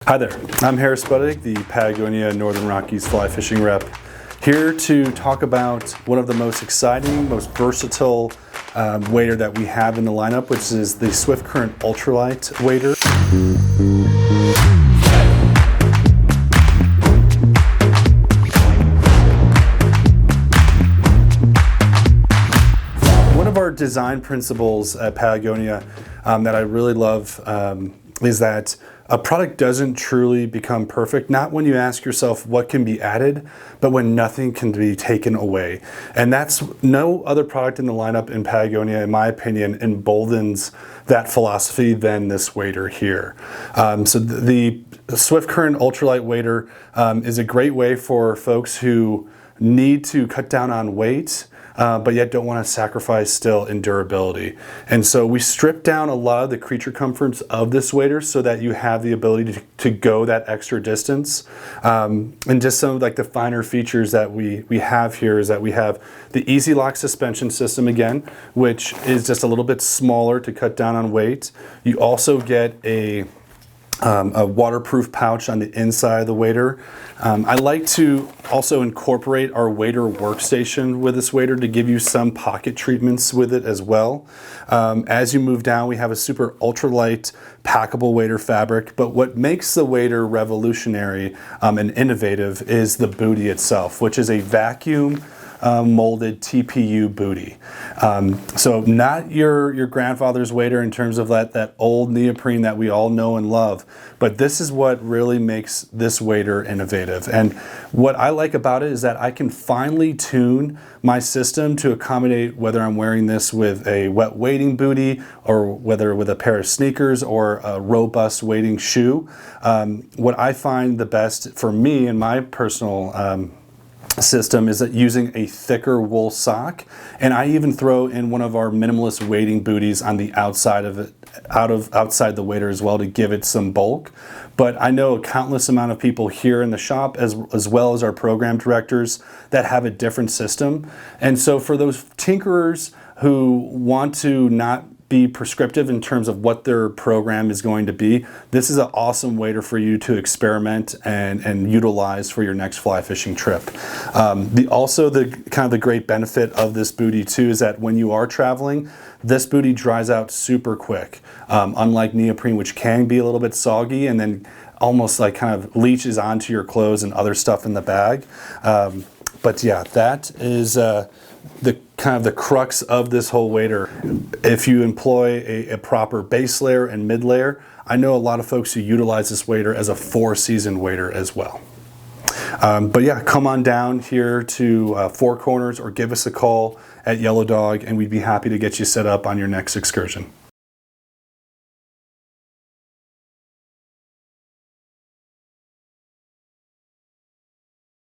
Hi there, I'm Buddig, the Patagonia Northern Rockies fly fishing rep, here to talk about one of the most exciting, most versatile wader that we have in the lineup, which is the Swiftcurrent Ultralight wader. One of our design principles at Patagonia that I really love is that a product doesn't truly become perfect, not when you ask yourself what can be added, but when nothing can be taken away. And that's no other product in the lineup in Patagonia, in my opinion, emboldens that philosophy than this wader here. So the Swiftcurrent Ultralight wader is a great way for folks who need to cut down on weight, but yet don't want to sacrifice still in durability. And so we strip down a lot of the creature comforts of this wader so that you have the ability to go that extra distance. And just some of like the finer features that we have here is that we have the Easy Lock suspension system again, which is just a little bit smaller to cut down on weight. You also get a waterproof pouch on the inside of the wader. I like to also incorporate our wader workstation with this wader to give you some pocket treatments with it as well. As you move down, we have a super ultralight packable wader fabric, but what makes the wader revolutionary and innovative is the booty itself, which is a vacuum molded TPU booty. So not your grandfather's wader in terms of that old neoprene that we all know and love, but this is what really makes this wader innovative. And what I like about it is that I can finely tune my system to accommodate whether I'm wearing this with a wet wading booty or whether with a pair of sneakers or a robust wading shoe. What I find the best for me and my personal system is that using a thicker wool sock, and I even throw in one of our minimalist wading booties on the outside of it, outside the wader as well, to give it some bulk. But I know a countless amount of people here in the shop as well as our program directors that have a different system. And so for those tinkerers who want to not be prescriptive in terms of what their program is going to be, this is an awesome wader for you to experiment and utilize for your next fly fishing trip. Also the kind of the great benefit of this booty too is that when you are traveling, this booty dries out super quick, unlike neoprene, which can be a little bit soggy and then almost like kind of leaches onto your clothes and other stuff in the bag. But yeah, that is the kind of the crux of this whole wader. If you employ a proper base layer and mid layer, I know a lot of folks who utilize this wader as a 4-season wader as well. But yeah, come on down here to Four Corners or give us a call at Yellow Dog and we'd be happy to get you set up on your next excursion.